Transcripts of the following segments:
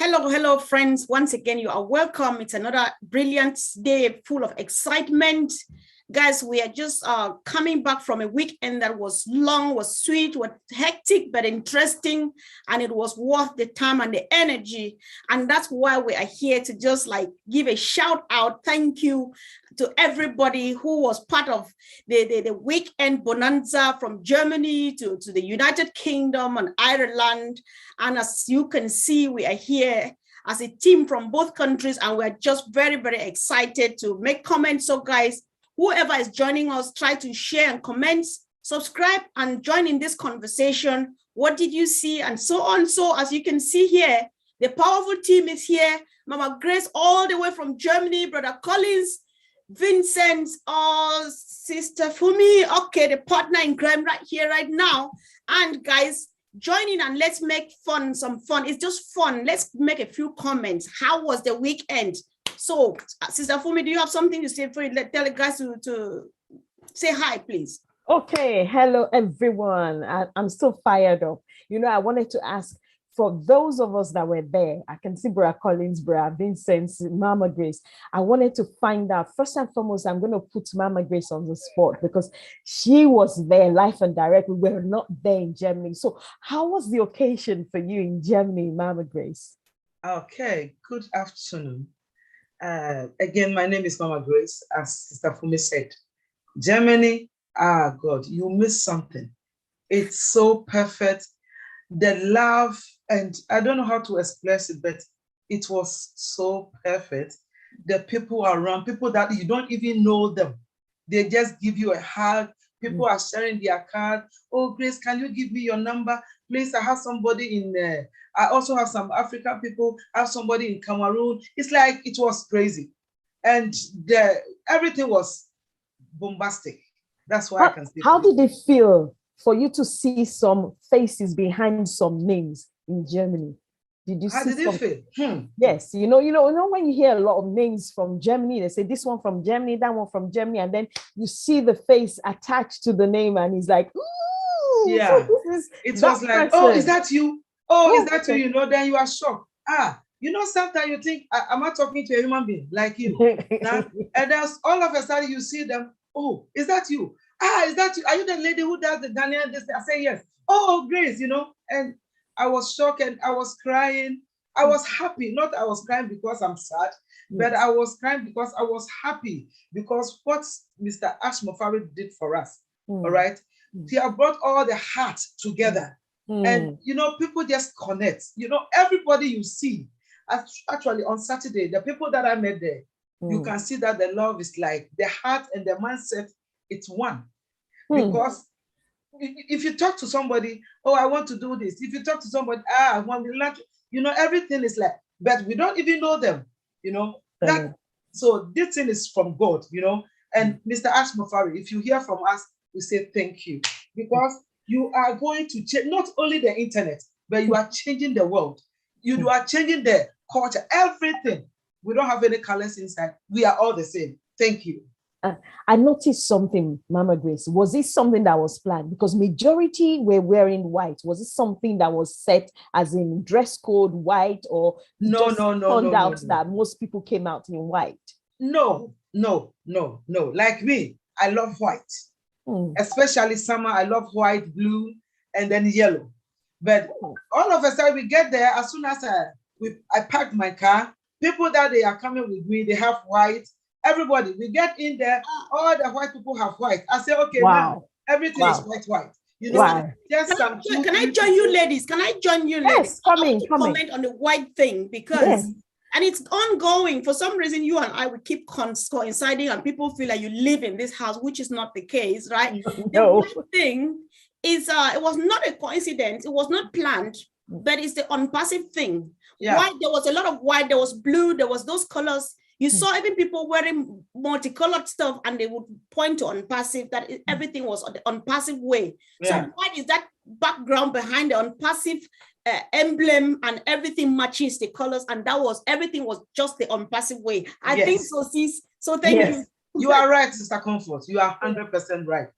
Hello, friends. Once again, you are welcome. It's another brilliant day full of excitement. Guys, we are just coming back from a weekend that was long, was sweet, was hectic, but interesting. And it was worth the time and the energy. And that's why we are here to just like give a shout out. Thank you to everybody who was part of the weekend bonanza from Germany to the United Kingdom and Ireland. And as you can see, we are here as a team from both countries, and we're just very, very excited to make comments. So guys, whoever is joining us, try to share and comment, subscribe and join in this conversation. What did you see? And so on. So as you can see here, the powerful team is here. Mama Grace all the way from Germany, Brother Collins, Vincent, Sister Fumi, okay, the partner in crime right here, right now. And guys, join in and let's make some fun. It's just fun. Let's make a few comments. How was the weekend? So, Sister Fumi, do you have something to say for you? Tell the guys to say hi, please. Okay, hello everyone. I'm so fired up. You know, I wanted to ask for those of us that were there. I can see Brother Collins, Brother Vincent, Mama Grace. I wanted to find out, first and foremost, I'm going to put Mama Grace on the spot because she was there live and direct. We were not there in Germany. So how was the occasion for you in Germany, Mama Grace? Okay, good afternoon. Again, my name is Mama Grace, as Sister Fumi said. Germany, God, you missed something. It's so perfect. The love, and I don't know how to express it, but it was so perfect. The people around, people that you don't even know them, they just give you a hug. People are sharing their card. Oh, Grace, can you give me your number? Please, I have somebody in there. I also have some African people. I have somebody in Cameroon. It's like it was crazy. And everything was bombastic. That's why I can say. How did it feel for you to see some faces behind some names in Germany? Did you How see did it feel? Yes, you know, when you hear a lot of names from Germany, they say this one from Germany, that one from Germany, and then you see the face attached to the name, and he's like, ooh, yeah. So it was like, oh, is that you? Oh, is that you? You know, then you are shocked. You know, sometimes you think, am I talking to a human being like you? And then all of a sudden you see them. Oh, is that you? Is that you? Are you the lady who does the Ghanaian? I say yes. Oh, Grace, you know, and I was shocked and I was crying. I was happy. Not I was crying because I'm sad, but I was crying because I was happy because what Mr. Ashmofari did for us, all right? He have brought all the heart together. And, you know, people just connect. You know, everybody you see, actually on Saturday, the people that I met there, you can see that the love is like the heart and the mindset, it's one. Because if you talk to somebody, oh, I want to do this. If you talk to somebody, I want to learn, you know, everything is like, but we don't even know them, you know. So this thing is from God, you know. And Mr. Ashmofari, if you hear from us, we say thank you. Because you are going to change not only the internet, but you are changing the world. You are changing the culture, everything. We don't have any colors inside. We are all the same. Thank you. I noticed something, Mama Grace. Was it something that was planned? Because majority were wearing white. Was it something that was set as in dress code white, or no, that most people came out in white? No. Like me, I love white. Especially summer, I love white, blue, and then yellow. But all of a sudden we get there, as soon as I parked my car, people that they are coming with me, they have white. Everybody, we get in there, all the white people have white. I say, okay, now everything is white. You know, just some. Can I join you, ladies? Can I join you, ladies? Yes, comment on the white thing because, and it's ongoing. For some reason, you and I would keep coinciding, and people feel like you live in this house, which is not the case, right? No. The white thing is, it was not a coincidence. It was not planned, but it's the unpassive thing. Yeah. White. There was a lot of white. There was blue. There was those colors. You saw even people wearing multicolored stuff, and they would point to unpassive, that everything was on the unpassive way. So white is that background behind the unpassive emblem, and everything matches the colors, and everything was just the unpassive way. I think so, sis. So thank you. You are right, Sister Comfort. You are 100% right.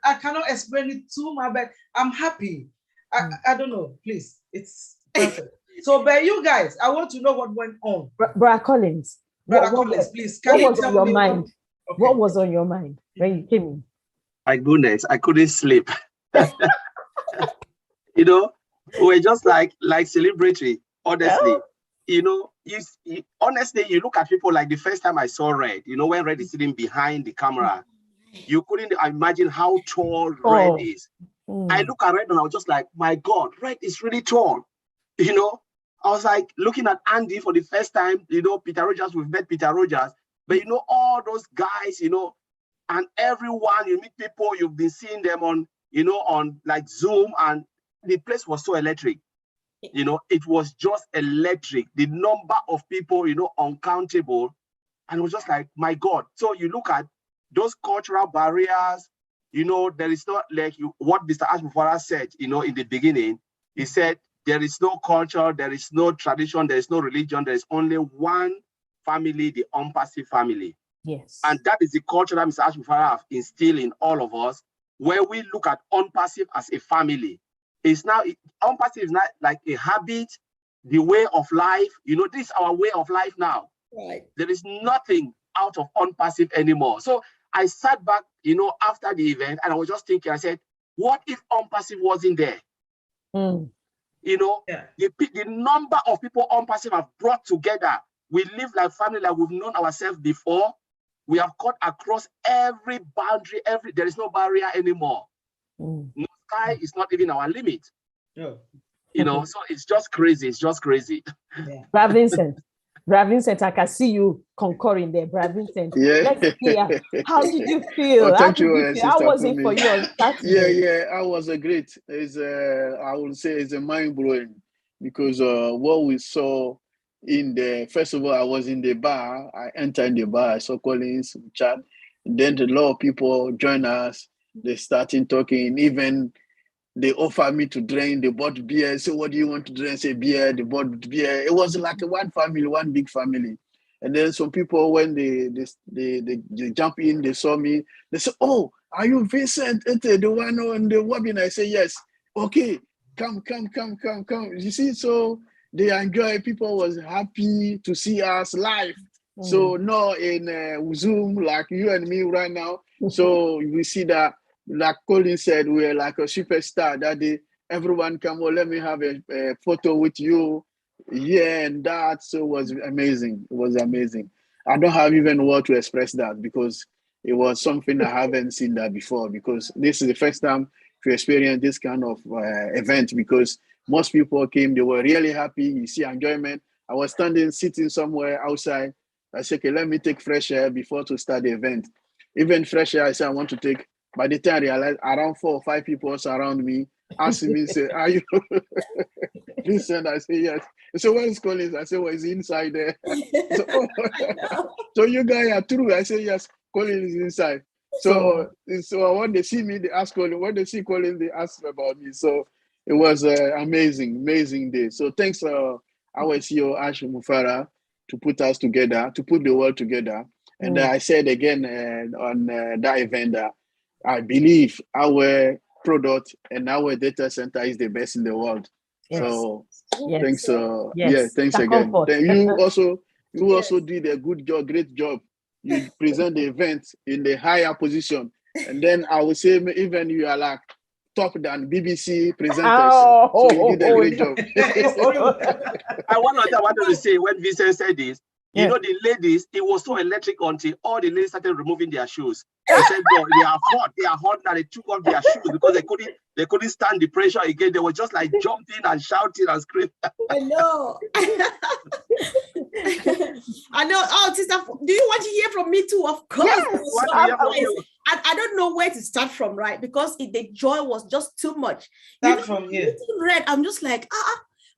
I cannot explain it too much, but I'm happy. I don't know, please. It's perfect. So, but you guys, I want to know what went on. Brother Collins, Brother Collins, please, what can you was tell on your me mind? Okay. What was on your mind when you came in? My goodness, I couldn't sleep. You know, we're just like celebratory, honestly. You know, honestly, you look at people like the first time I saw Red, you know, when Red is sitting behind the camera, you couldn't imagine how tall Red is. I look at Red and I was just like, my God, Red is really tall. You know, I was like looking at Andy for the first time, you know, Peter Rogers, we've met Peter Rogers, but you know, all those guys, you know, and everyone, you meet people, you've been seeing them on, you know, on like Zoom, and the place was so electric. You know, it was just electric. The number of people, you know, uncountable. And it was just like, my God. So you look at those cultural barriers, you know, there is not like what Mr. Ashmufara said, you know, in the beginning. He said, there is no culture, there is no tradition, there is no religion, there is only one family, the Ompasi family. Yes. And that is the culture that Mr. Ashmufara have instilled in all of us, where we look at Ompasi as a family. It's now, Ompasi is not like a habit, the way of life. You know, this is our way of life now. Right. There is nothing out of Unpassive anymore. So I sat back, you know, after the event, and I was just thinking, I said, what if Unpassive wasn't there? You know, the number of people Unpassive have brought together. We live like family, like we've known ourselves before. We have cut across every boundary, there is no barrier anymore. No sky is not even our limit. You know, so it's just crazy. It's just crazy. Brother Vincent, I can see you concurring there. Brother Vincent, let's hear. How did you feel? Thank you, How was it for you on Saturday? I was great. I would say it's a mind blowing, because what we saw in the first of all, I was in the bar. I entered the bar. I saw Collins chat, and then a lot of people join us. They started talking. Even they offered me to drink. They bought beer. So what do you want to drink? Say beer. They bought beer. It was like one family, one big family. And then some people, when they jump in, they saw me. They said, "Oh, are you Vincent? The one on the webinar?" I say, "Yes." "Okay, come." You see, so they enjoy. People was happy to see us live. So no in Zoom like you and me right now. So we see that, like Colin said, we're like a superstar that day. Everyone come, let me have a photo with you. Yeah, and that so was amazing. It was amazing. I don't have even word to express that, because it was something I haven't seen that before, because this is the first time to experience this kind of event, because most people came, they were really happy. You see enjoyment. I was sitting somewhere outside. I said, okay, let me take fresh air before to start the event. Even fresh air, I said, I want to take. By the time I realized, around 4 or 5 people surround me, asking me, say, "Are you Vincent?" I say, "Yes." So where is Collins? I say, "Well, he's inside there." So you guys are true. I say, "Yes, Collins is inside." So when they see me, they ask Collins. When they see Collins, they ask about me. So it was an amazing day. So thanks, our CEO Ash Mufara, to put us together, to put the world together. And I said again on that event that I believe our product and our data center is the best in the world. Yes. So thanks. Thanks again. Then you also did a good job, great job. You present the event in the higher position, and then I would say even you are like top than BBC presenters. So you did a great job. I wanted to say, when Vincent said this, you know, the ladies, it was so electric until all the ladies started removing their shoes. They said, "No, they are hot now." They took off their shoes because they couldn't stand the pressure again. They were just like jumping and shouting and screaming. I know. I know. Oh, sister, do you want to hear from me too? Of course. Yes, I don't know where to start from, right? Because the joy was just too much. Start from here. Red, I'm just like,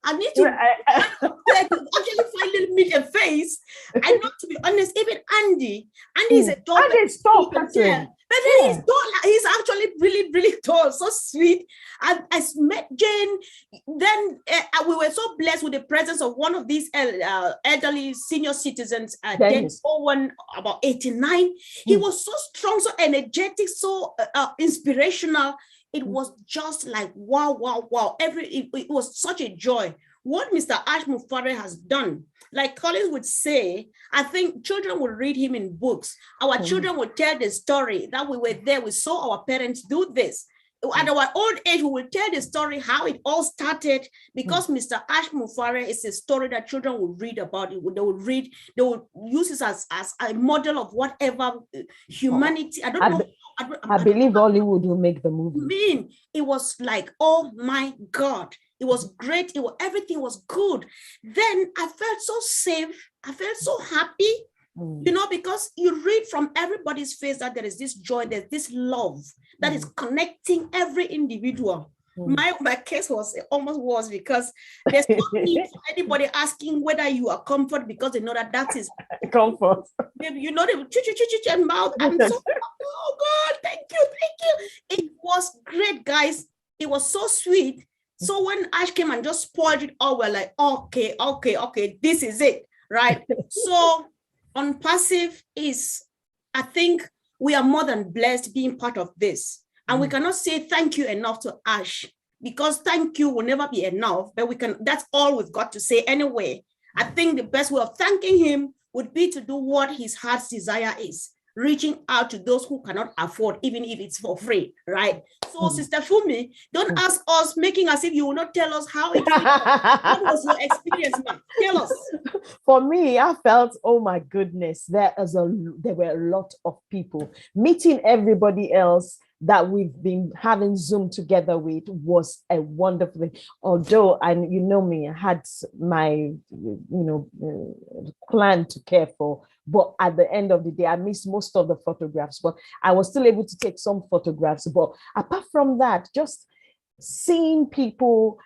I need to actually find little medium face. I know, to be honest, even Andy is a dog. Andy's tall person. But then he's actually really, really tall, so sweet. And I met Jane. Then we were so blessed with the presence of one of these elderly senior citizens, Dennis Owen, about 89. He was so strong, so energetic, so inspirational. It was just like, wow. It was such a joy what Mr. Ash Mufare has done, like Collins would say, I think children will read him in books. Our children will tell the story that we were there, we saw our parents do this. At our old age, we will tell the story how it all started, because Mr. Ash Mufare is a story that children will read about. It. They will read, they will use it as a model of whatever humanity. I don't know. I believe Hollywood will make the movie. I mean, it was like, oh my God, it was great. Everything was good. Then I felt so safe. I felt so happy, you know, because you read from everybody's face that there is this joy, there's this love that is connecting every individual. My case was almost worse, because there's no need for anybody asking whether you are comfort, because they know that is comfort. You know, they will and mouth. I'm so, oh God, thank you. It was great, guys. It was so sweet. So when Ash came and just spoiled it all, we're like, okay, this is it, right? So on passive is, I think we are more than blessed being part of this. And we cannot say thank you enough to Ash, because thank you will never be enough, but that's all we've got to say anyway. I think the best way of thanking him would be to do what his heart's desire is, reaching out to those who cannot afford, even if it's for free, right? So Sister Fumi, don't ask us, making as if you will not tell us how it was. What was your experience, ma'am? Tell us. For me, I felt, oh my goodness, there were a lot of people. Meeting everybody else that we've been having Zoom together with was a wonderful thing. Although, and you know me, I had my, plan to care for, but at the end of the day, I missed most of the photographs, but I was still able to take some photographs. But apart from that, just seeing people,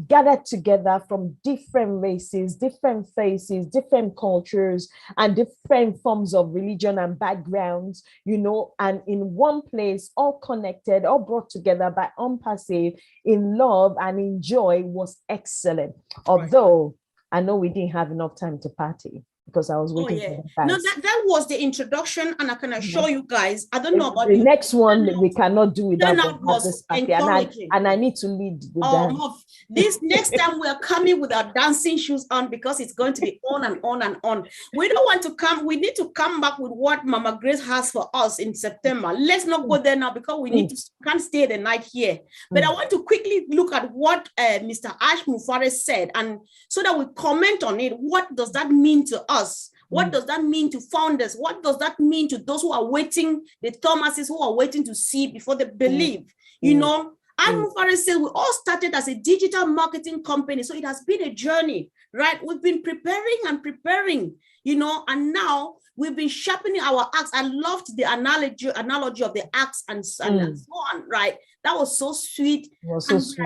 gathered together from different races, different faces, different cultures, and different forms of religion and backgrounds, and in one place, all connected, all brought together by Unpassive in love and in joy was excellent. Although I know we didn't have enough time to party, because I was waiting for the fans. No, that was the introduction, and I can assure you guys, I don't know about the next one we cannot do without this party, and I need to lead the dance. This next time we are coming with our dancing shoes on, because it's going to be on and on and on. We don't want to come, we need to come back with what Mama Grace has for us in September. Let's not go there now, because we can't stay the night here. But I want to quickly look at what Mr. Ash Mufare said, and so that we comment on it. What does that mean to us? What does that mean to founders? What does that mean to those who are waiting, the Thomases who are waiting to see before they believe? Mufare says we all started as a digital marketing company, so it has been a journey, right? We've been preparing, and now we've been sharpening our axe. I loved the analogy of the axe and so on, right? That was so sweet. We are just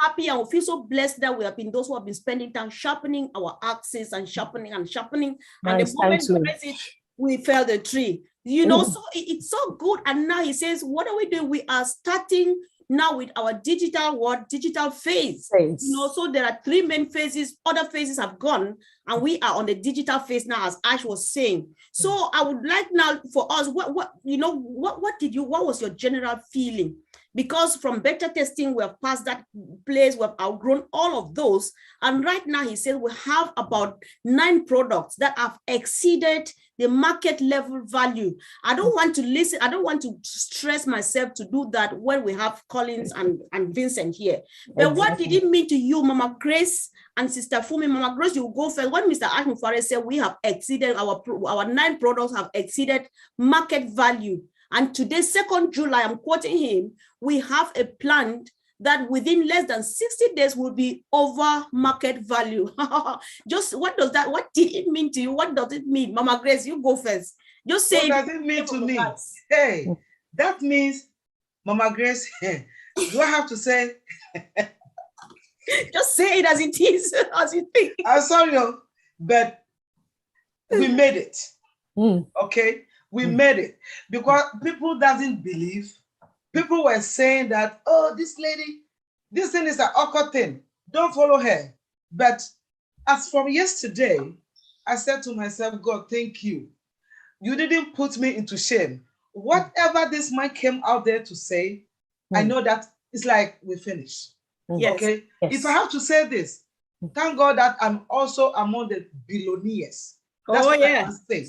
happy, and we feel so blessed that we have been those who have been spending time sharpening our axes and sharpening. Nice, and the moment we press it, we fell the tree. So it's so good. And now he says, what are we doing? We are starting now with our digital phase. So there are 3 main phases. Other phases have gone, and we are on the digital phase now, as Ash was saying. So I would like now for us, what was your general feeling? Because from beta testing, we have passed that place, we have outgrown all of those. And right now, he said we have about 9 products that have exceeded the market level value. I don't want to stress myself to do that when we have Collins and Vincent here. But what did it mean to you, Mama Grace and Sister Fumi? Mama Grace, you go first. When Mr. Ash Mufare said we have exceeded, our 9 products have exceeded market value. And today, 2nd July, I'm quoting him, we have a plan that within less than 60 days will be over market value. Just what did it mean to you? What does it mean? Mama Grace, you go first. Just say what does it mean to me? Hey, that means, Mama Grace, do I have to say? Just say it as it is, as you think. I'm sorry, but we made it. Okay? We made it, because people doesn't believe. People were saying that, oh, this lady, this thing is an awkward thing. Don't follow her. But as from yesterday, I said to myself, God, thank you. You didn't put me into shame. Whatever this man came out there to say, I know that it's like we finished. Yes. Okay. Yes. If I have to say this, Thank God that I'm also among the billionaires. That's what I can say.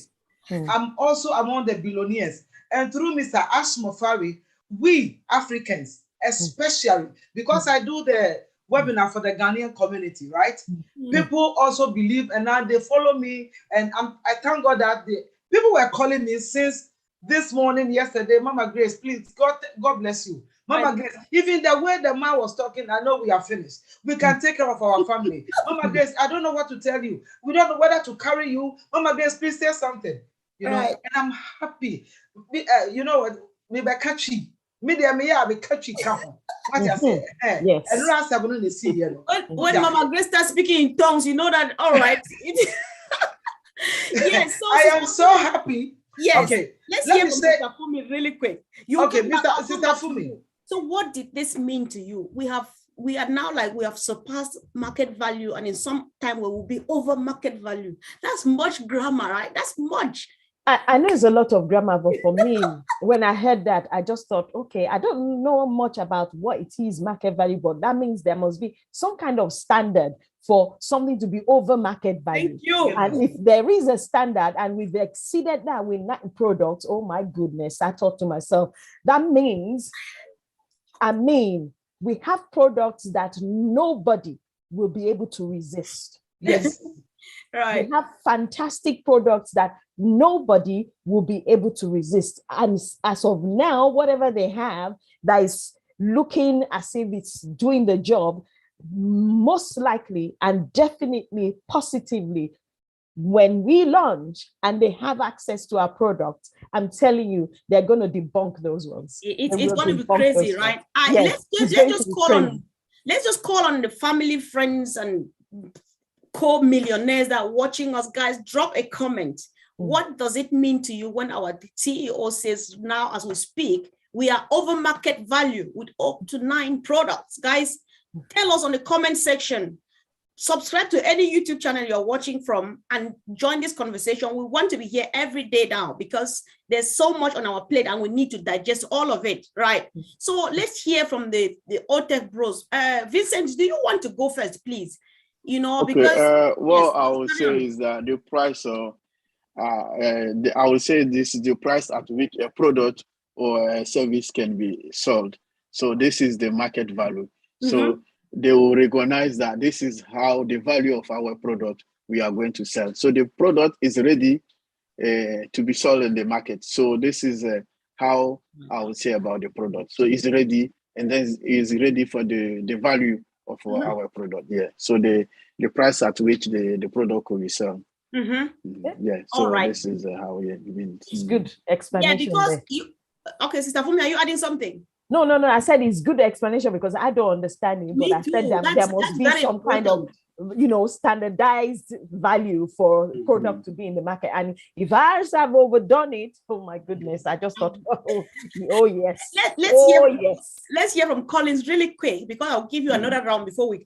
I'm also among the billionaires. And through Mr. Ash Mofari, we Africans, especially because I do the webinar for the Ghanaian community, right? People also believe, and now they follow me, and I thank God that people were calling me since this morning, yesterday. Mama Grace, please, God bless you. Mama Grace, even the way the man was talking, I know we are finished. We can take care of our family. Mama Grace, I don't know what to tell you. We don't know whether to carry you. Mama Grace, please say something. You know, and I'm happy. You know what? Me be catchy. Me there me I be catchy. What I say? Yes. And last I want to see you. When Mama Grace starts speaking in tongues, you know that. All right. Yes. So I am so happy. Yes. Okay. Let's hear from Sister Fumi really quick. Okay, Sister Fumi. So what did this mean to you? We are now like we have surpassed market value, and in some time we will be over market value. That's much grammar, right? That's much. I know it's a lot of grammar, but for me, when I heard that, I just thought, okay, I don't know much about what it is market value, but that means there must be some kind of standard for something to be over market value. Thank you. And if there is a standard and we've exceeded that with products, oh my goodness, I thought to myself, that means, we have products that nobody will be able to resist. Yes. Right. We have fantastic products that nobody will be able to resist. And as of now, whatever they have that is looking as if it's doing the job, most likely and definitely positively, when we launch and they have access to our product, I'm telling you, they're going to debunk those ones. It's going to be crazy, right? Yes, let's just call on the family, friends, and co-millionaires that are watching us. Guys, drop a comment. What does it mean to you when our CEO says now, as we speak, we are over market value with up to 9 products? Guys, tell us on the comment section. Subscribe to any YouTube channel you're watching from and join this conversation. We want to be here every day now because there's so much on our plate and we need to digest all of it, right? So let's hear from the OTech bros. Vincent, do you want to go first, please? You know, okay, because what I would say is that the price of I would say this is the price at which a product or a service can be sold. So this is the market value. So they will recognize that this is how the value of our product we are going to sell. So the product is ready to be sold in the market. So this is how I would say about the product. So it's ready, and then it's ready for the value of our product. Yeah. So the price at which the product will be sold. Yeah. So this is how we mean. It's good explanation. Yeah, because okay, Sister Fumi, are you adding something? No. I said it's good explanation because I don't understand it, but I said that there must be some kind of, standardized value for product to be in the market. And if ours have overdone it, oh my goodness, I just thought, yes. Let's hear from Collins really quick, because I'll give you another round before we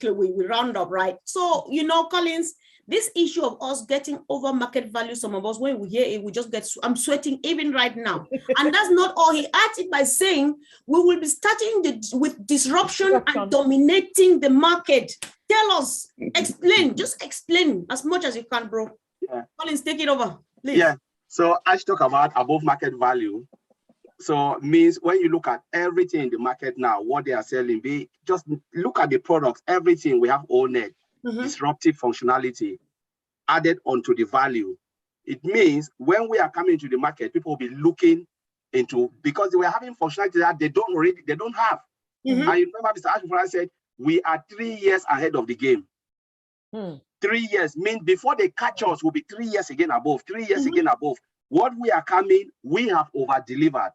round up, right? So, Collins, this issue of us getting over market value, some of us, when we hear it, we just I'm sweating even right now. And that's not all. He adds it by saying, we will be starting with disruption and dominating the market. Tell us, just explain as much as you can, bro. Yeah. Collins, take it over, please. Yeah, so I talk about above market value. So means when you look at everything in the market now, what they are selling, just look at the products, everything we have owned it. Disruptive functionality added onto the value. It means when we are coming to the market, people will be looking into, because we are having functionality that they don't have. I remember Mr. Ashford said, we are 3 years ahead of the game. 3 years means before they catch us, we'll be 3 years again above, 3 years again above. What we are coming, we have over-delivered.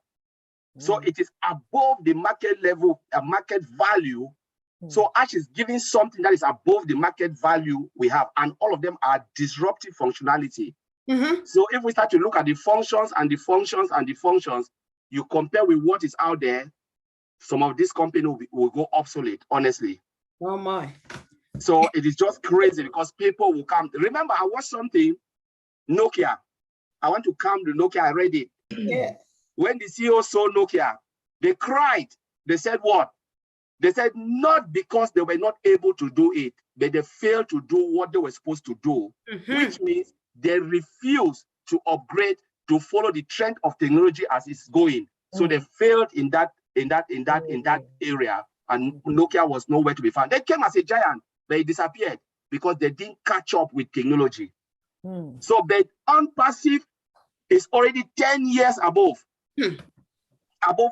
So it is above the market level, a market value. So Ash is giving something that is above the market value we have, and all of them are disruptive functionality. So if we start to look at the functions and the functions and the functions, you compare with what is out there, some of this company will go obsolete, honestly. Oh my. So it is just crazy because people will come. Remember, I watched something, Nokia. I want to come to Nokia, I read it. Yeah. When the CEO saw Nokia, they cried. They said what? They said not because they were not able to do it, but they failed to do what they were supposed to do, which means they refused to upgrade to follow the trend of technology as it's going. So they failed in that area, and Nokia was nowhere to be found. They came as a giant, but it disappeared because they didn't catch up with technology. So but unpassive is already 10 years above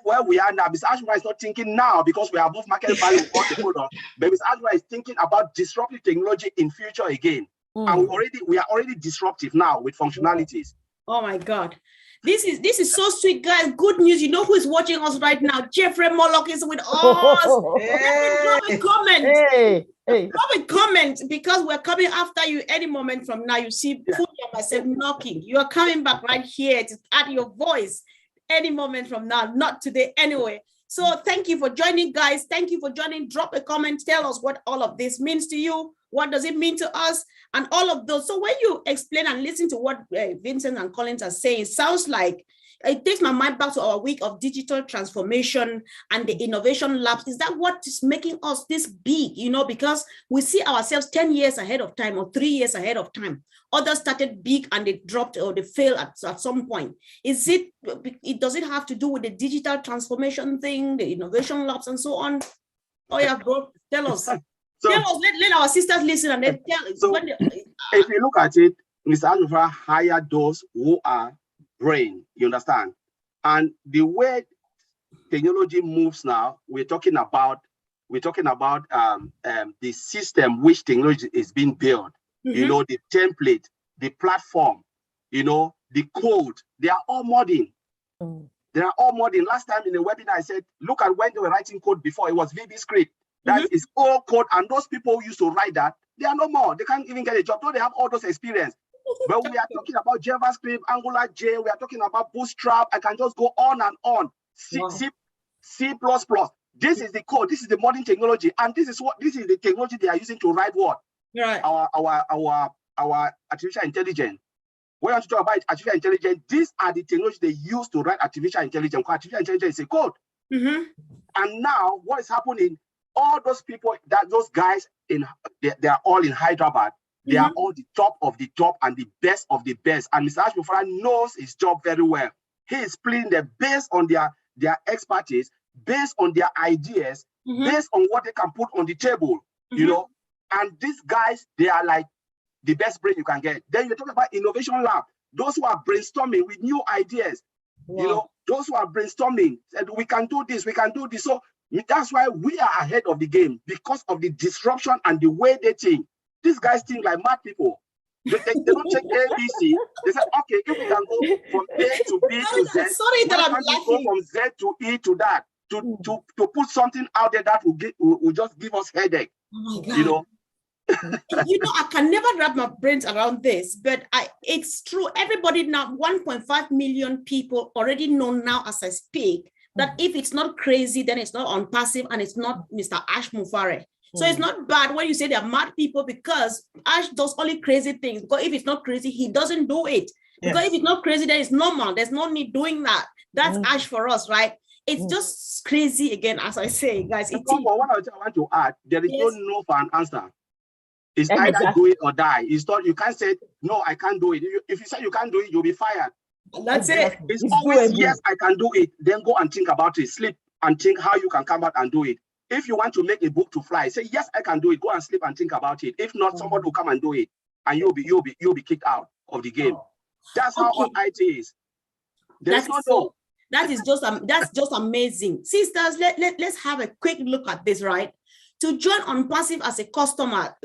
where we are now. Mr. Ashura is not thinking now because we are above market value of all the products, but Mr. Ashura is thinking about disruptive technology in future again. And we are already disruptive now with functionalities. Oh my God. This is so sweet, guys. Good news. You know who is watching us right now? Jeffrey Moloch is with us. Drop a comment. Drop a comment because we're coming after you any moment from now. You see, Fuji and myself knocking. You are coming back right here to add your voice any moment from now. Not today anyway. So thank you for joining, guys. Thank you for joining. Drop a comment. Tell us what all of this means to you. What does it mean to us? And all of those. So when you explain and listen to what Vincent and Collins are saying, sounds like it takes my mind back to our week of digital transformation and the innovation labs. Is that what is making us this big? You know, because we see ourselves 10 years ahead of time or 3 years ahead of time. Others started big and they dropped or they failed at some point. Does it have to do with the digital transformation thing, the innovation labs and so on? Oh yeah, bro, tell us. So, let our sisters listen and then tell us. So if you look at it, Mr. Anufa hired those who are brain, you understand? And the way technology moves now, we're talking about the system which technology is being built, you know, the template, the platform, you know, the code, they are all modern. They are all modern. Last time in the webinar, I said, look at when they were writing code before, it was VB script. That is all code, and those people who used to write that, they are no more. They can't even get a job, though they have all those experience. But we are talking about JavaScript, Angular J, we are talking about Bootstrap. I can just go on and on. C++. This is the code, this is the modern technology, and this is the technology they are using to write what? Right. Our artificial intelligence. When you talk about artificial intelligence, these are the technology they use to write artificial intelligence. Artificial intelligence is a code. And now what is happening? All those people, those guys they are all in Hyderabad. They are all the top of the top and the best of the best. And Mr. Ashmufara knows his job very well. He is playing them based on their expertise, based on their ideas, based on what they can put on the table, you know. And these guys, they are like the best brain you can get. Then you talk about innovation lab, those who are brainstorming with new ideas, you know, those who are brainstorming, said we can do this, we can do this. So that's why we are ahead of the game, because of the disruption and the way they think. These guys think like mad people. They don't check ABC. They say, okay, if we can go from A to B to Z, sorry that I'm laughing. Go from Z to E to that, to put something out there that will just give us headache. Oh my God. You know? You know, I can never wrap my brains around this, but it's true. Everybody now, 1.5 million people already know now as I speak that if it's not crazy, then it's not on passive and it's not Mr. Ash Mufare. So it's not bad when you say they're mad people, because Ash does only crazy things. Because if it's not crazy, he doesn't do it. Because if it's not crazy, then it's normal. There's no need doing that. That's Ash for us, right? It's just crazy again, as I say, guys. One I want to add, there is no for an answer. It's either do it or die. It's not, you can't say, no, I can't do it. If you say you can't do it, you'll be fired. That's it. It's always, yes, I can do it. Then go and think about it. Sleep and think how you can come out and do it. If you want to make a book to fly, say, yes, I can do it. Go and sleep and think about it. If not, somebody will come and do it. And you'll be kicked out of the game. That's how IT is. That's just amazing. Sisters, let's have a quick look at this, right? To join on passive as a customer,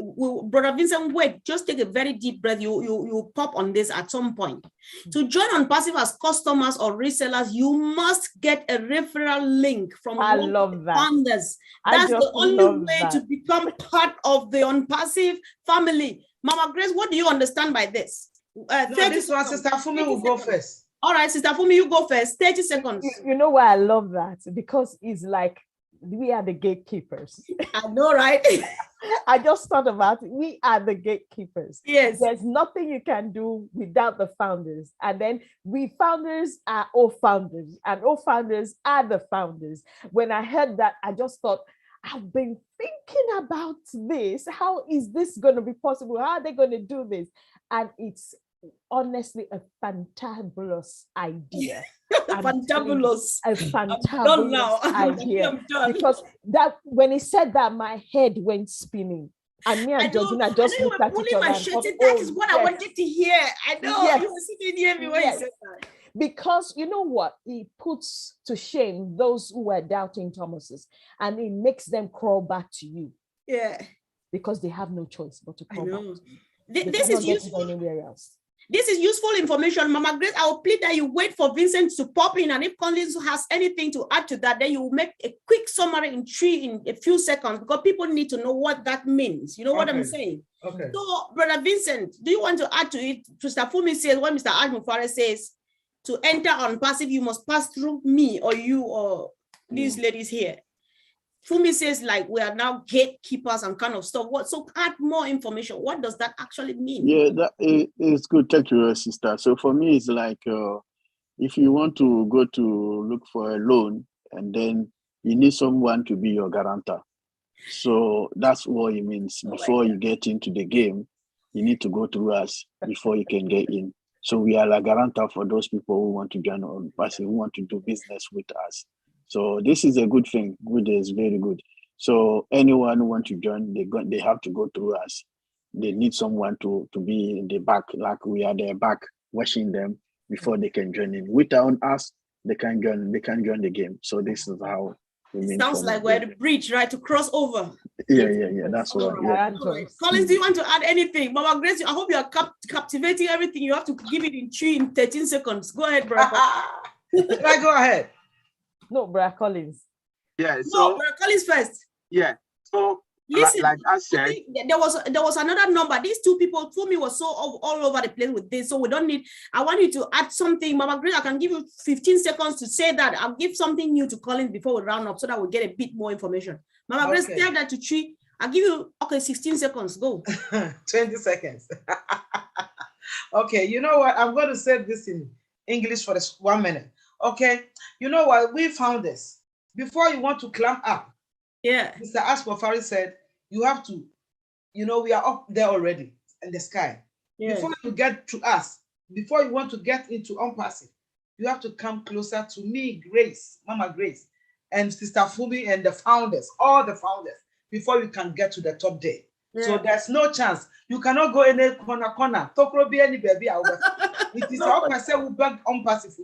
Brother Vincent, wait, just take a very deep breath. You pop on this at some point. To join on passive as customers or resellers, you must get a referral link from one of the founders. That's the only way to become part of the on passive family. Mama Grace, what do you understand by this? This one, Sister Fumi will go first. All right, Sister Fumi, you go first. 30 seconds. You know why I love that? Because it's like, we are the gatekeepers. I know, right? I just thought about it. We are the gatekeepers. Yes. There's nothing you can do without the founders. And then we founders are all founders, and all founders are the founders. When I heard that, I just thought, I've been thinking about this. How is this going to be possible? How are they going to do this? And it's honestly a fantabulous idea. Fantabulous. A fantabulous idea. Because that when he said that, my head went spinning. And me and Georgina just looked at each other. That is what I wanted to hear. I know. Yes. You were sitting near me when you said that. Because you know what? He puts to shame those who were doubting Thomases, and it makes them crawl back to you. Yeah. Because they have no choice but to crawl back to you. This is useful. Anywhere else. This is useful information, Mama Grace. I will plead that you wait for Vincent to pop in, and if Collins has anything to add to that, then you will make a quick summary in a few seconds, because people need to know what that means. You know what I'm saying? Okay. So, Brother Vincent, do you want to add to it? Mr. Fumi says, what Mr. Ajmufare says, to enter on passive, you must pass through me or you or these ladies here. Fumi says, like, we are now gatekeepers and kind of stuff. So add more information. What does that actually mean? Yeah, that is good. Thank you, sister. So for me, it's like if you want to go to look for a loan, and then you need someone to be your guarantor. So that's what it means. Before you get into the game, you need to go through us before you can get in. So we are a guarantor for those people who want to join on passive, who want to do business with us. So this is a good thing. Good is very good. So anyone who wants to join, they have to go through us. They need someone to be in the back, like we are there back watching them before they can join in. Without us, they can join the game. So this is how it sounds like we're at the bridge, right? To cross over. Yeah. That's what. Yeah. Right. Collins, do you want to add anything? Mama Grace, I hope you are captivating everything. You have to give it in 13 seconds. Go ahead, brother. Go ahead. No, Brother Collins. Yeah. So Brother Collins first. Yeah. So listen, like I said, there was another number. These two people, Fumi was so all over the place with this. So we don't need. I want you to add something, Mama Grace. I can give you 15 seconds to say that. I'll give something new to Collins before we round up, so that we get a bit more information. Mama Grace, tell that to Chi. I'll give you 16 seconds. Go. 20 seconds. Okay. You know what? I'm going to say this in English for this 1 minute. Okay. You know what? We found this. Before you want to climb up, Mr. Asmofari said, you have to, we are up there already in the sky. Yeah. Before you get to us, before you want to get into unpassive, you have to come closer to me, Grace, Mama Grace, and Sister Fumi and the founders, all the founders, before you can get to the top there. Yeah. So there's no chance. You cannot go in a corner. Tokro be any baby. It is how I say we back unpassive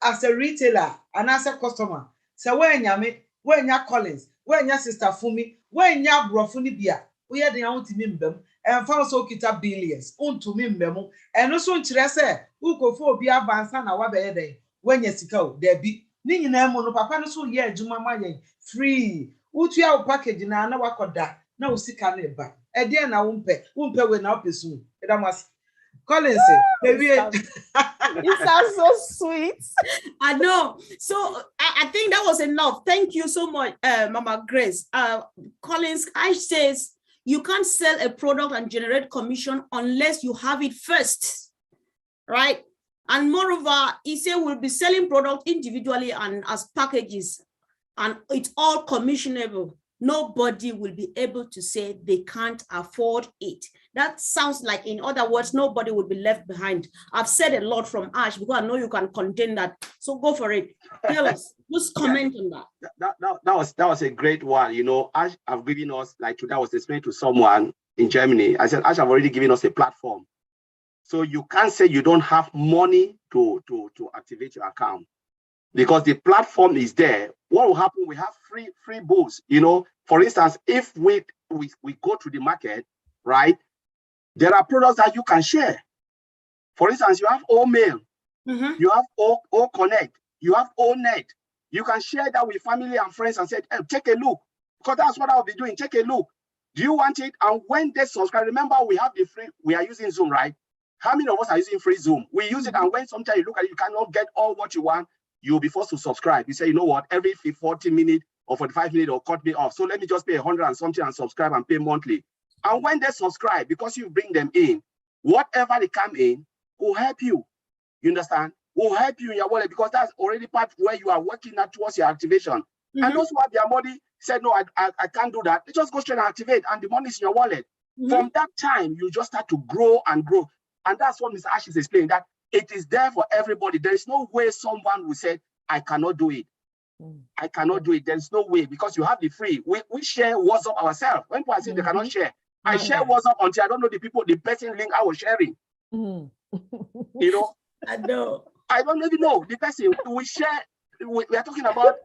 as a retailer and as a customer. So when you Collins, when your Sister Fumi, when you Brofuni Bia, we are the own team them and found so kita billions to me memo and also interesse who go for Bia Bansana Wabe when you sika there be Ning Nemo Papa no so yeah Juma free Utia package in an wakoda now sika neba a dear na wumpe when now pursue it must Collins baby. It sounds so sweet. I know. So I think that was enough. Thank you so much, Mama Grace. Collins, Ash says you can't sell a product and generate commission unless you have it first, right? And moreover, he said we'll be selling product individually and as packages, and it's all commissionable. Nobody will be able to say they can't afford it. That sounds like, in other words, nobody will be left behind. I've said a lot from Ash because I know you can contain that. So go for it. Tell us, just comment on that. That was a great one. Ash have given us, like today I was explaining to someone in Germany. I said, Ash have already given us a platform. So you can't say you don't have money to activate your account, because the platform is there. What will happen? We have free boosts. For instance, if we go to the market, right? There are products that you can share. For instance, you have all mail, you have all connect, you have all net. You can share that with family and friends and say, hey, take a look, because that's what I'll be doing. Take a look. Do you want it? And when they subscribe, remember we have the free. We are using Zoom, right? How many of us are using free Zoom? We use it, and when sometimes you look at it, you cannot get all what you want. You'll be forced to subscribe. You say, you know what, every 40 minutes or 45 minutes will cut me off. So let me just pay 100 and something and subscribe and pay monthly. And when they subscribe, because you bring them in, whatever they come in will help you. You understand? Will help you in your wallet, because that's already part where you are working at towards your activation. And those who have their money said, no, I can't do that. You just go straight and activate, and the money is in your wallet. From that time, you just start to grow and grow. And that's what Mr. Ash is explaining, that it is there for everybody. There is no way someone will say, I cannot do it. I cannot do it. There's no way, because you have the free. We share WhatsApp ourselves. When people say they cannot share, I share WhatsApp until I don't know the person link I was sharing. You know? I know. I don't even know the person. We share. We are talking about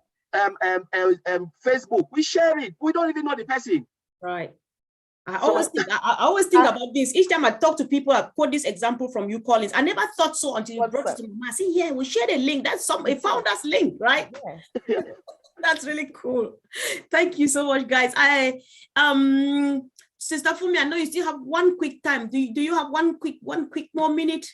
Facebook. We share it. We don't even know the person. Right. I always think about this. Each time I talk to people, I quote this example from you, Collins. I never thought so until you brought it to me. I see, yeah, we shared a link. That's a founder's link, right? Yeah. That's really cool. Thank you so much, guys. Sister Fumi, I know you still have one quick time. Do you have one quick more minute?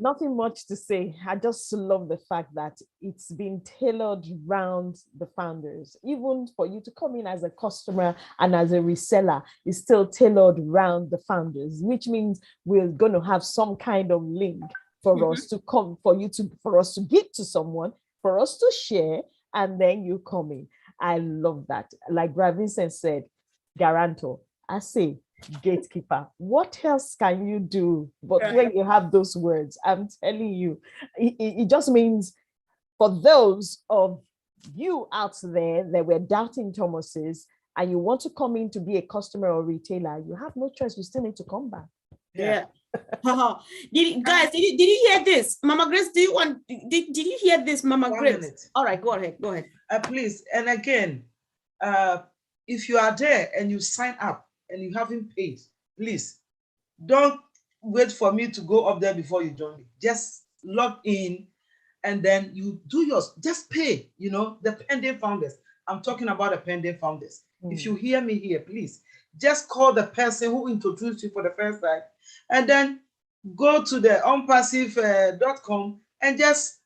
Nothing much to say. I just love the fact that it's been tailored around the founders. Even for you to come in as a customer and as a reseller, it's still tailored around the founders, which means we're going to have some kind of link for us to come, for us to give to someone, for us to share, and then you come in. I love that. Like Brother Vincent said, guarantor. I say, gatekeeper. What else can you do? But when you have those words, I'm telling you, it just means for those of you out there that were doubting Thomas's and you want to come in to be a customer or retailer, you have no choice. You still need to come back. Yeah. Did you hear this? Mama Grace, did you hear this, Mama Grace? Minute. All right, go ahead. Please. And again, if you are there and you sign up and you haven't paid, please don't wait for me to go up there before you join me. Just log in and then you do yours. Just pay, the pending founders. I'm talking about the pending founders. If you hear me here, please just call the person who introduced you for the first time and then go to the onpassive.com and just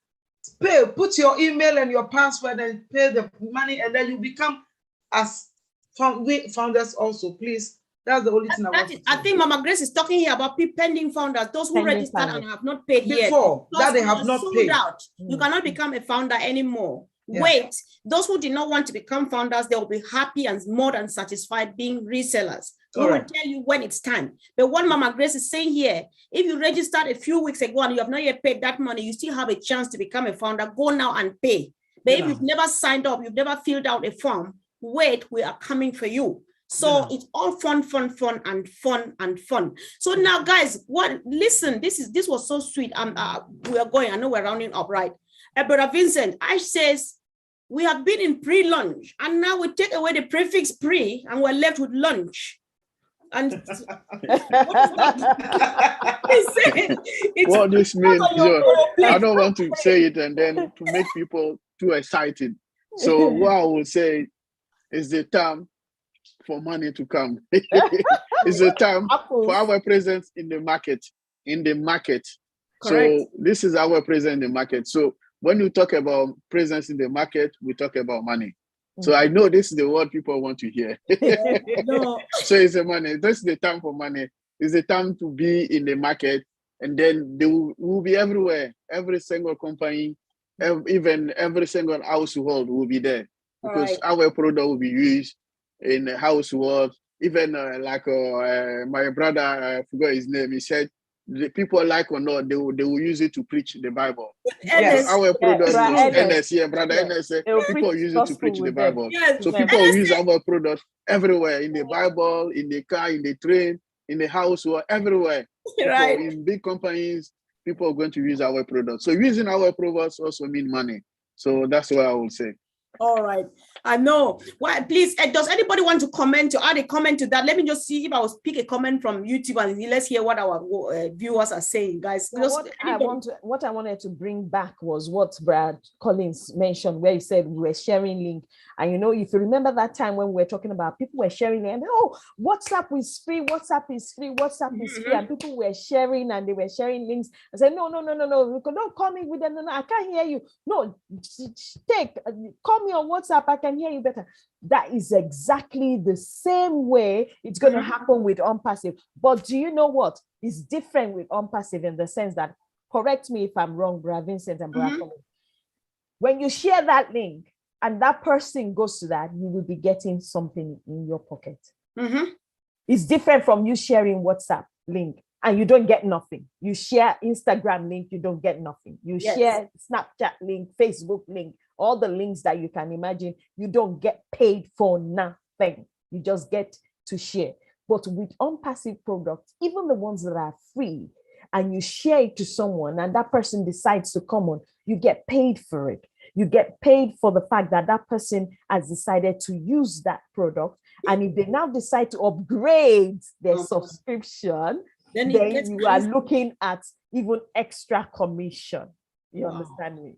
pay. Put your email and your password and pay the money, and then you become as founders also. Please, that's the only thing I think Mama Grace is talking here about pending founders, those who registered and have not paid yet. Before that, they have not paid. Out. You cannot become a founder anymore. Wait, those who did not want to become founders, they will be happy and more than satisfied being resellers. So we will tell you when it's time. But what Mama Grace is saying here, if you registered a few weeks ago and you have not yet paid that money, you still have a chance to become a founder. Go now and pay. But if you've never signed up, you've never filled out a form, wait, we are coming for you. So it's all fun. So now, guys, listen, this was so sweet. We are going, I know we're rounding up, right? Brother Vincent, Ash says, we have been in pre-lunch and now we take away the prefix pre and we're left with lunch. And what this means, I don't want to say it and then to make people too excited. So what I will say is the time for money to come. It's the time for our presence in the market. Correct. So this is our presence in the market. So when you talk about presence in the market, we talk about money. So I know this is the word people want to hear. So it's the money. This is the time for money. It's the time to be in the market, and then they will be everywhere. Every single company, even every single household will be there because our product will be used in the household. Even my brother, I forgot his name. He said, the people like or not, they will use it to preach the Bible. Yes. Our product is NS, brother NS. People use it to preach the Bible. Yes. So people use our product everywhere, in the Bible, in the car, in the train, in the house, or everywhere. Right. In big companies, people are going to use our product. So using our products also mean money. So that's what I would say. All right. I know. Well, please, does anybody want to comment, to add a comment to that? Let me just see if I will pick a comment from YouTube and let's hear what our viewers are saying, guys. So what I wanted to bring back was what Brad Collins mentioned, where he said we were sharing link. And if you remember that time when we were talking about people were sharing and WhatsApp is free, WhatsApp is free, WhatsApp is free, and people were sharing and they were sharing links. I said, no, don't call me with them. No, I can't hear you. No, call me on WhatsApp. I can hear you better. That is exactly the same way it's going to happen with OnPassive. But do you know what? It's different with OnPassive in the sense that, correct me if I'm wrong, Brother Vincent and Brother Collins. When you share that link, and that person goes to that, you will be getting something in your pocket. It's different from you sharing WhatsApp link and you don't get nothing. You share Instagram link, you don't get nothing. You share Snapchat link, Facebook link, all the links that you can imagine, you don't get paid for nothing. You just get to share. But with unpassive products, even the ones that are free, and you share it to someone and that person decides to come on, you get paid for it. You get paid for the fact that that person has decided to use that product. And if they now decide to upgrade their subscription, then you are looking at even extra commission. You understand me?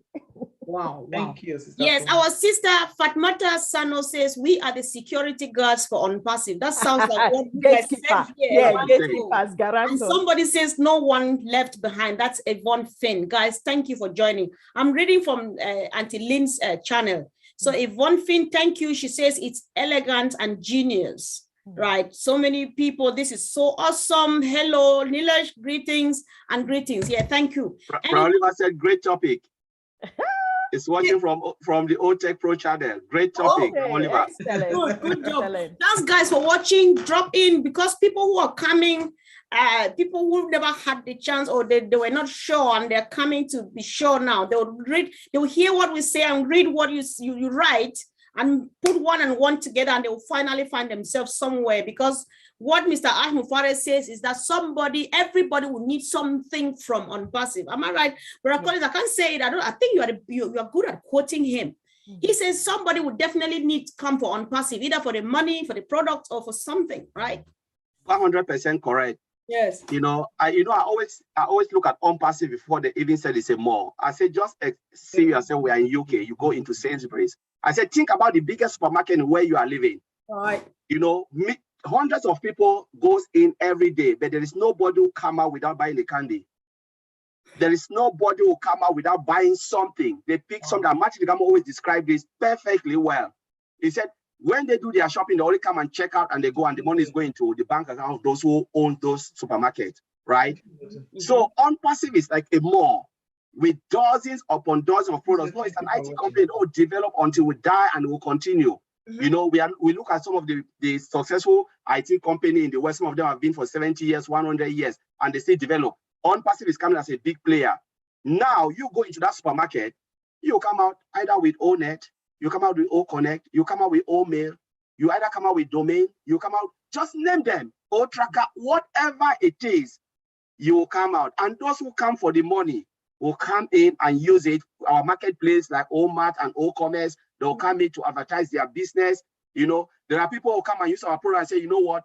Wow. Thank you, Sister. Yes, our sister Fatmata Sano says we are the security guards for Unpassive. That sounds like what you guys said here. Gatekeepers, and somebody says no one left behind. That's Yvonne Finn. Guys, thank you for joining. I'm reading from Auntie Lynn's channel. So Yvonne Finn, thank you. She says it's elegant and genius. Right, so many people. This is so awesome. Hello, Nilesh, greetings and greetings. Yeah, thank you. Oliver said, great topic. It's watching from the Old Tech Pro channel. Great topic, Oliver. Excellent. Good job. Thanks, guys, for watching. Drop in because people who are coming, people who never had the chance or they were not sure and they're coming to be sure now. They will read, they will hear what we say and read what you write, and put one and one together, and they will finally find themselves somewhere. Because what Mr. Ahmed Fares says is that everybody will need something from Unpassive. Am I right? But Collins, I can't say it. I think you are good at quoting him. He says somebody would definitely need to come for Unpassive, either for the money, for the product, or for something, right? 100% correct. Yes. I always look at Unpassive before they even said it's a mall. I said, just see yourself, we are in UK, you go into Sainsbury's. I said, think about the biggest supermarket where you are living. Right. Hundreds of people goes in every day, but there is nobody who come out without buying a candy. There is nobody who come out without buying something. They pick something. Martin Gamo always described this perfectly well. He said, when they do their shopping, they only come and check out and they go, and the money is going to the bank account of those who own those supermarkets, right? So Unpassive is like a mall with dozens upon dozens of products. No, it's an IT company that will develop until we die and will continue. We look at some of the successful IT company in the West. Some of them have been for 70 years, 100 years, and they still develop. Unpassive is coming as a big player. Now you go into that supermarket, you come out either with ONET, you come out with OConnect, you come out with OMail, you either come out with Domain, you come out, just name them, O-Tracker, whatever it is, you will come out. And those who come for the money will come in and use it. Our marketplace like OMart and OCommerce, they'll come in to advertise their business. There are people who come and use our product and say, you know what,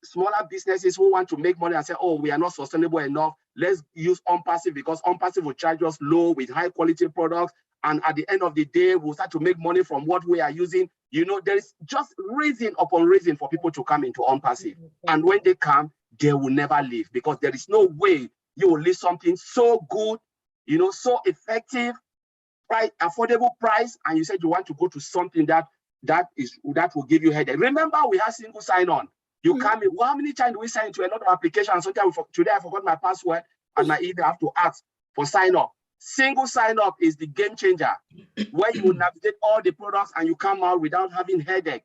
smaller businesses who want to make money and say, oh, we are not sustainable enough, let's use Unpassive because Unpassive will charge us low with high quality products. And at the end of the day, we'll start to make money from what we are using. There is just reason upon reason for people to come into Unpassive. And when they come, they will never leave, because there is no way you will leave something so good, so effective, right, affordable price, and you said you want to go to something that will give you headache. Remember, we have single sign-on. You come in. Well, how many times do we sign into a lot of applications? Sometimes today I forgot my password and my email. I have to ask for sign-up. Single sign-up is the game changer, where you will navigate all the products and you come out without having headache.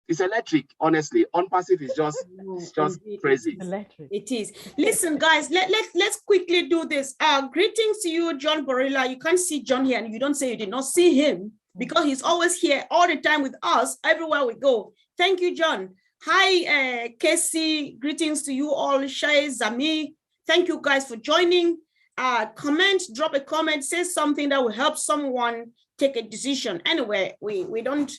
It's electric, honestly. Unpassive is just crazy. Electric. It is. Listen, guys, let's quickly do this. Greetings to you, John Borilla. You can't see John here, and you don't say you did not see him, because he's always here all the time with us everywhere we go. Thank you, John. Hi, Casey. Greetings to you all. Shay, Zami. Thank you guys for joining. Drop a comment, say something that will help someone take a decision. Anyway, we don't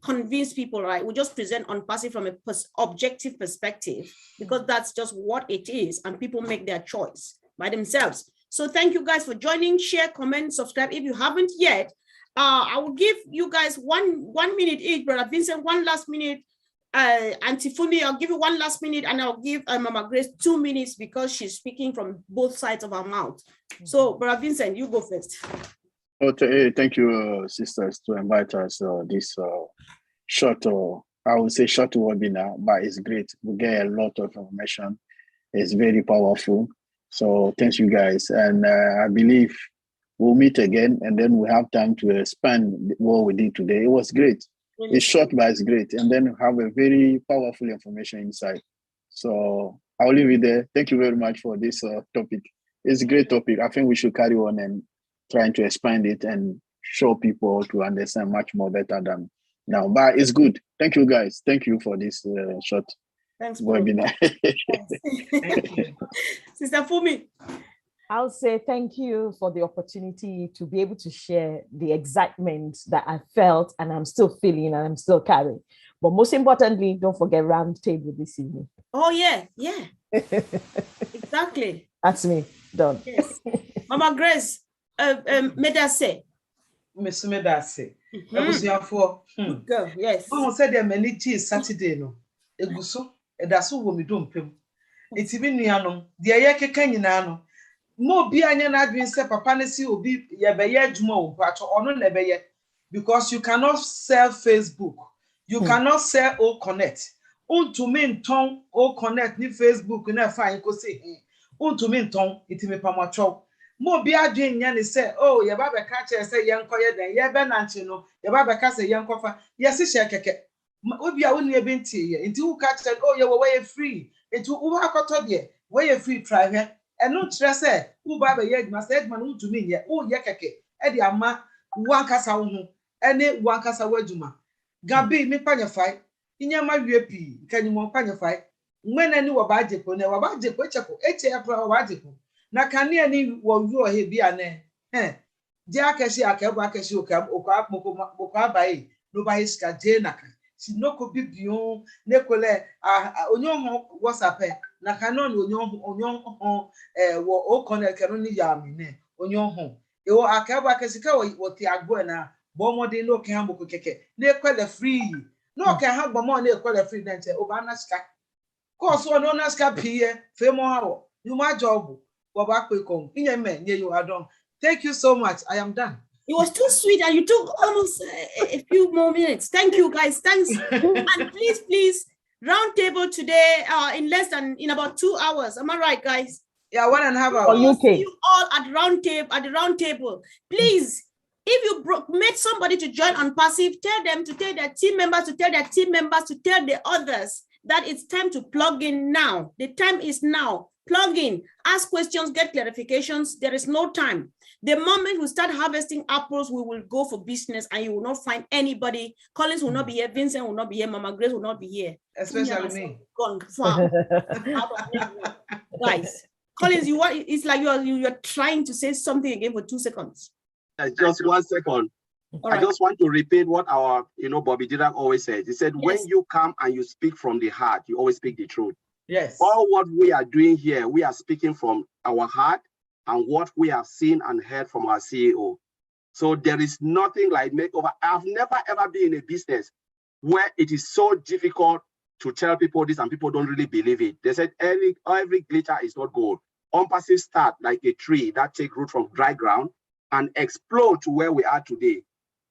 convince people, right? We just present Unpassive from a objective perspective, because that's just what it is, and people make their choice by themselves. So thank you guys for joining. Share, comment, subscribe if you haven't yet. I will give you guys one minute each. Brother Vincent, one last minute. Auntie Fumi, I'll give you one last minute, and I'll give Mama Grace 2 minutes, because she's speaking from both sides of her mouth. So, Brother Vincent, you go first. Okay, thank you, sisters, to invite us this short, I would say short webinar, but it's great. We get a lot of information. It's very powerful. So thanks you guys. And I believe we'll meet again, and then we have time to expand what we did today. It was great. It's short, but it's great. And then have a very powerful information inside. So I'll leave it there. Thank you very much for this topic. It's a great topic. I think we should carry on and trying to expand it and show people to understand much more better than now. But it's good. Thank you, guys. Thank you for this short webinar. Thank you. Sister Fumi. I'll say thank you for the opportunity to be able to share the excitement that I felt and I'm still feeling and I'm still carrying. But most importantly, don't forget round table this evening. Oh, yeah. Exactly. That's me. Done. Yes. Mama Grace, Medase. Miss Medase. Go, yes. Who said there many tea Saturday no? Eguso, that's who we don't pay. It's even Niano, the Ayaka Kanyano. Mo bi anya na adwin say papa ne si obi ye be ye adwuma wo pacho ono na be ye, because you cannot sell Facebook, you cannot sell O Connect. Untumi nton O Connect ni Facebook na fine ko say untumi nton itimi pamacho. Mo bi adwin nya ne say oh ye ba be ka che say ye nkoye den ye be na nche no ye ba be ka say ye nkofa ye se hye keke obi a woni e be ntie ye nti wo ka che oh ye wo we free nti wo akoto de we free try here. And no stress, who by the yeg must add man to me yet, oh, yakake, Eddie Ama, one cassa, any one cassa weduma. Gabi, me panify, in your my VP, can you more panify? When I knew about Japan, never about the Pochaco, April radical. Na can near any one you are here be a name. Eh, Jackashi, I can back as you come, Oka by nobody scajenaka. Si no could be beyond Nicole, Onyon WhatsApp, Nakanon, Onyon, O Connell can only yam, Onyon home. You are Kabakasika, what the Aguena, Bomo de no cambo keke, near quite a free. No can have more near quite a free than say, Obanaska. Course one on Aska Pierre, Femo, you my job, Bobacco, in a man, near you are done. Thank you so much. I am done. It was too sweet and you took almost a few more minutes. Thank you, guys. Thanks. And please, round table today in about 2 hours. Am I right, guys? Yeah, 1.5 hours. Oh, UK. See you all at the round table. Please, if you made somebody to join on passive, tell them to tell their team members, to tell the others that it's time to plug in now. The time is now. Plug in, ask questions, get clarifications. There is no time. The moment we start harvesting apples, we will go for business and you will not find anybody. Collins will not be here. Vincent will not be here. Mama Grace will not be here. Especially me. Gone far. Guys, Collins, it's like you're trying to say something again for 2 seconds. Just 1 second. I just want to repeat what our, Bobby Dylan always said. He said, when you come and you speak from the heart, you always speak the truth. Yes. All what we are doing here, we are speaking from our heart and what we have seen and heard from our CEO. So there is nothing like makeover. I've never ever been in a business where it is so difficult to tell people this and people don't really believe it. They said every glitter is not gold. Unpassive start like a tree that take root from dry ground and explode to where we are today.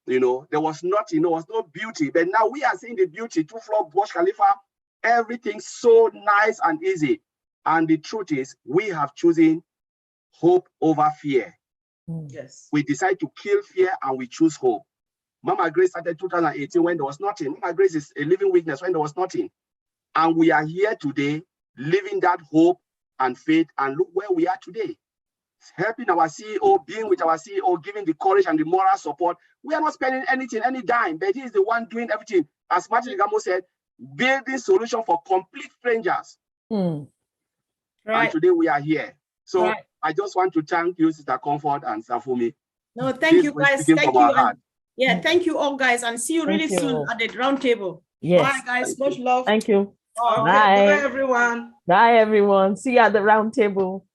There was nothing, there was no beauty, but now we are seeing the beauty. 2-floor Burj Khalifa, everything so nice and easy. And the truth is, we have chosen hope over fear. Yes. We decide to kill fear and we choose hope. Mama Grace started 2018 when there was nothing. Mama Grace is a living witness when there was nothing. And we are here today, living that hope and faith, and look where we are today. Helping our CEO, being with our CEO, giving the courage and the moral support. We are not spending anything, any dime, but he is the one doing everything. As Martin Gamo said, building solution for complete strangers. Right. And today we are here. So I just want to thank you, Sister Comfort and Safumi. No, thank you, guys. Thank you. Thank you all, guys, and see you really soon at the round table. Yes. Bye, guys. Much love. Thank you. Okay. Bye. Bye, everyone. Bye, everyone. See you at the round table.